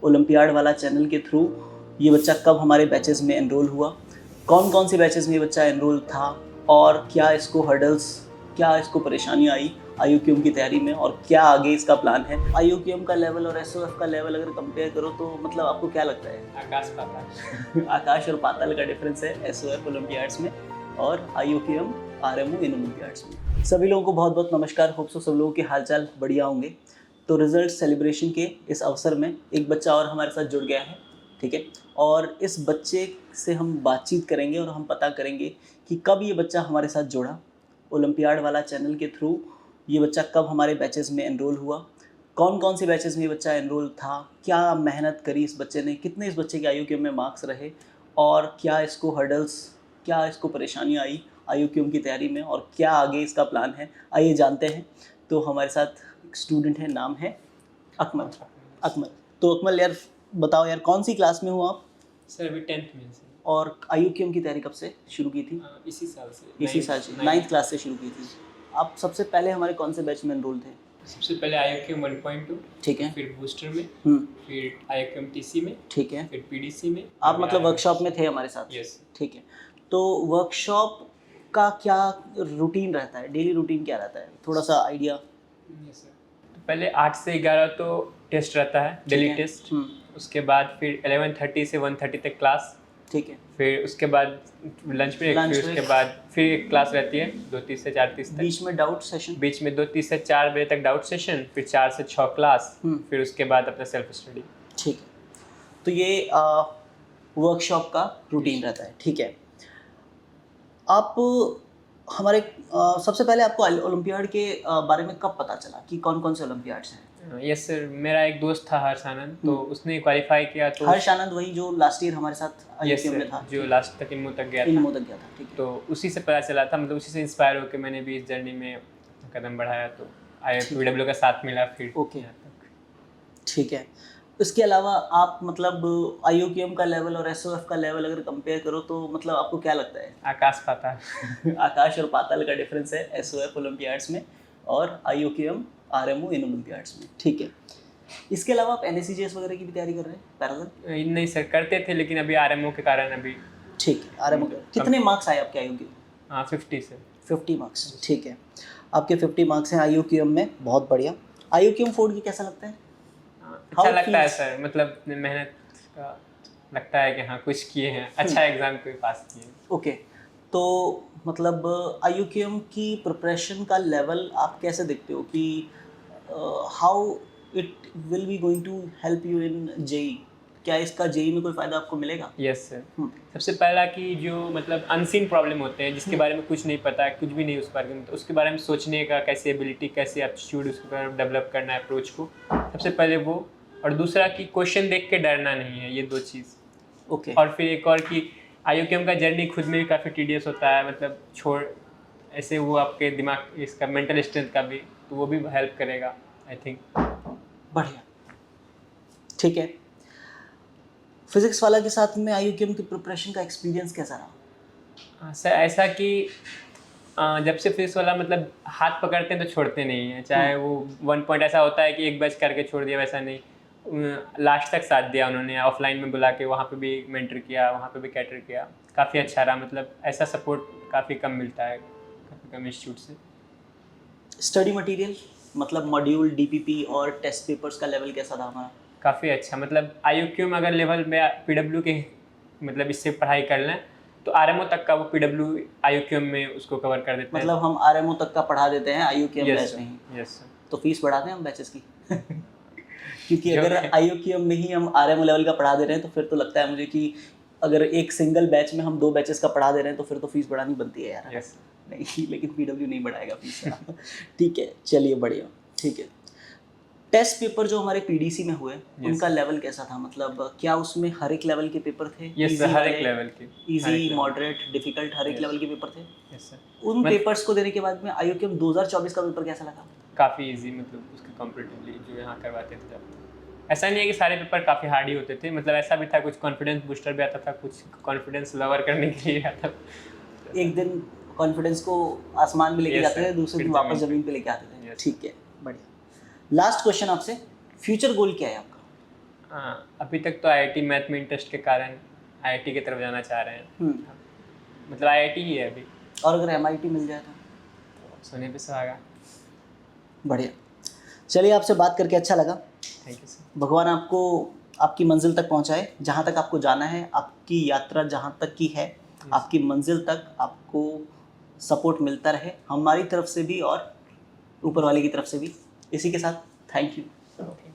Olympiad वाला channel के through ये बच्चा कब हमारे बैचेस में एनरोल हुआ, कौन कौन से बैचेस में ये बच्चा एनरोल था और क्या इसको हर्डल्स, क्या इसको परेशानियाँ आई IUQM की तैयारी में और क्या आगे इसका प्लान है। IUQM का लेवल और SOF का लेवल अगर कंपेयर करो तो मतलब आपको क्या लगता है? आकाश पाताल। आकाश और पाताल का डिफरेंस है SOF ओलंपियाड्स में और IUQM RMO इन ओलंपियाड्स में। सभी लोगों को बहुत बहुत नमस्कार। होप सो सब लोगों के हालचाल बढ़िया होंगे। तो रिजल्ट सेलिब्रेशन के इस अवसर में एक बच्चा और हमारे साथ जुड़ गया है, ठीक है, और इस बच्चे से हम बातचीत करेंगे और हम पता करेंगे कि कब ये बच्चा हमारे साथ जुड़ा, ओलंपियाड वाला चैनल के थ्रू ये बच्चा कब हमारे बैचेस में एनरोल हुआ, कौन कौन से बैचेस में ये बच्चा एनरोल था, क्या मेहनत करी इस बच्चे ने, कितने इस बच्चे के IUQM में मार्क्स रहे और क्या इसको हर्डल्स, क्या इसको परेशानियाँ आई IUQM की तैयारी में और क्या आगे इसका प्लान है, आइए जानते हैं। तो हमारे साथ एक स्टूडेंट है, नाम है अकमल। अकमल, तो अकमल यार बताओ यार, कौन सी क्लास में हो आप? सर अभी 10th में से। और IUQM की तैयारी कब से शुरू की थी? इसी साल से। इसी साल से 9th क्लास से शुरू की थी। आप सबसे पहले हमारे कौन से बैच में एनरोल थे? सबसे पहले IUQM 1.2, ठीक है, फिर बूस्टर में, फिर IUQM TC में, ठीक है। फिर PDC में। आप मतलब वर्कशॉप में थे हमारे साथ? यस। ठीक है। तो वर्कशॉप का क्या रूटीन रहता है, डेली रूटीन क्या रहता है, थोड़ा सा आइडिया? Yes sir. तो पहले 8 से 11 तो टेस्ट रहता है, डेली टेस्ट। उसके बाद फिर 11:30 से 1:30 तक क्लास, ठीक है। फिर उसके बाद लंच ब्रेक, फिर उसके बाद फिर एक क्लास रहती है 2:30 से 4:30 तक। बीच में डाउट सेशन? बीच में 2:30 से 4 बजे तक डाउट सेशन, फिर 4 से 6 क्लास, फिर उसके बाद अपना सेल्फ स्टडी। ठीक है। तो ये वर्कशॉप का रूटीन रहता है, ठीक है। आप हमारे सबसे पहले आपको ओलंपियाड के बारे में कब पता चला कि कौन कौन से ओलंपियाड्स हैं? यस सर, मेरा एक दोस्त था हर्ष आनंद, तो उसने क्वालिफाई किया। तो हर्ष आनंद वही जो लास्ट ईयर हमारे साथ IUQM में था, जो लास्ट तक इनमो तक गया था। इनमो तक गया था, ठीक है। तो उसी से पता चला था, मतलब उसी से इंस्पायर होकर मैंने भी इस जर्नी में कदम बढ़ाया। तो IUPW का साथ मिला फिर। ओके, ठीक है। इसके अलावा आप मतलब IUQM का लेवल और SOF का लेवल अगर कंपेयर करो तो मतलब आपको क्या लगता है? आकाश पाताल। आकाश और पाताल का डिफरेंस है SOF ओलंपियाड्स में और IUQM RMO इन ओलंपियाड्स में, ठीक है। इसके अलावा आप NSCGS वगैरह की भी तैयारी कर रहे हैं पैरेलल? नहीं सर, करते थे लेकिन अभी RMO के कारण अभी। ठीक है, RMO के कितने मार्क्स आए आपके IUQM? हाँ 50 से 50 मार्क्स, ठीक है। आपके 50 मार्क्स हैं IUQM में, बहुत बढ़िया। IUQM फोर्ड की कैसा लगता है? अच्छा लगता है सर, मतलब मेहनत का लगता है कि हाँ कुछ किए हैं, अच्छा एग्जाम कोई पास किए। ओके, तो मतलब IUQM की प्रिपरेशन का लेवल आप कैसे देखते हो कि how it will be going to help you in JEE? क्या इसका JEE में कोई फ़ायदा आपको मिलेगा? Yes sir. सबसे पहला कि जो मतलब अनसीन प्रॉब्लम होते हैं, जिसके बारे में कुछ नहीं पता है, कुछ भी नहीं उस बारे में, तो उसके बारे में सोचने का कैसे एबिलिटी, कैसे एप्टीट्यूड उसको डेवलप करना है, अप्रोच को, सबसे पहले वो। और दूसरा कि क्वेश्चन देख के डरना नहीं है, ये 2 चीज़। ओके। और फिर एक और कि IUQM का जर्नी खुद में भी काफ़ी टीडियस होता है, मतलब छोड़ ऐसे वो आपके दिमाग इसका मेंटल स्ट्रेंथ का भी, तो वो भी हेल्प करेगा आई थिंक। बढ़िया, ठीक है। फिजिक्स वाला के साथ में IUQM की प्रिपरेशन का एक्सपीरियंस कैसा रहा? सर ऐसा कि जब से फिजिक्स वाला मतलब हाथ पकड़ते हैं तो छोड़ते नहीं हैं, चाहे वो 1 पॉइंट ऐसा होता है कि एक बैच करके छोड़ दिया, वैसा नहीं, लास्ट तक साथ दिया उन्होंने। ऑफलाइन में बुला के वहाँ पे भी मेंटर किया, वहाँ पे भी कैटर किया, काफ़ी अच्छा रहा। मतलब ऐसा सपोर्ट काफ़ी कम मिलता है, काफ़ी कम इंस्टीट्यूट से। स्टडी मटेरियल मतलब मॉड्यूल, DPP और टेस्ट पेपर्स का लेवल कैसा था हमारा? काफ़ी अच्छा, मतलब IUQM अगर लेवल में PW के मतलब इससे पढ़ाई कर लें तो RMO तक का वो PW IUQM में उसको कवर कर देते हैं। मतलब हम RMO तक का पढ़ा देते हैं, IUQM बैच नहीं? Yes sir. तो फीस बढ़ा दें हम बैचेस की? क्योंकि अगर IUQM में ही हम RMO लेवल का पढ़ा दे रहे हैं तो फिर तो लगता है मुझे कि अगर एक सिंगल बैच में हम 2 बैचेस का पढ़ा दे रहे हैं तो फिर तो फीस बढ़ानी बनती है यार। यस नहीं, लेकिन PW नहीं बढ़ाएगा फीस। ठीक है, चलिए बढ़िया, ठीक है। टेस्ट पेपर जो हमारे PDC में हुए, उनका लेवल कैसा था? मतलब क्या उसमें हर एक लेवल के पेपर थे? यस सर, हर एक लेवल के, इजी, मॉडरेट, डिफिकल्ट, हर एक लेवल के पेपर थे? Yes sir. उन पेपर्स को देने के बाद में IUQM 2024 का पेपर कैसा लगा? काफ़ी इजी, मतलब उसके कंपैरेटिवली जो यहाँ करवाते थे। ऐसा नहीं है कि सारे पेपर काफ़ी हार्ड ही होते थे, मतलब ऐसा भी था कुछ कॉन्फिडेंस बूस्टर भी आता था, कुछ कॉन्फिडेंस लवर करने के लिए आता था। एक दिन कॉन्फिडेंस को आसमान में लेके जाते थे, दूसरे दिन वापस ज़मीन पे लेके आते थे। ठीक है, बढ़िया। लास्ट क्वेश्चन आपसे, फ्यूचर गोल क्या है आपका? अभी तक तो आईआईटी मैथ में इंटरेस्ट के कारण आईआईटी की तरफ जाना चाह रहे हैं। मतलब आईआईटी ही है अभी। और अगर एमआईटी मिल जाए तो सोने पे सुहागा। बढ़िया। चलिए, आपसे बात करके अच्छा लगा। Thank you sir. भगवान आपको आपकी मंजिल तक पहुंचाए, जहां तक आपको जाना है, आपकी यात्रा जहां तक की है, आपकी मंजिल तक आपको सपोर्ट मिलता रहे, हमारी तरफ से भी और ऊपर वाले की तरफ से भी। इसी के साथ थैंक यू।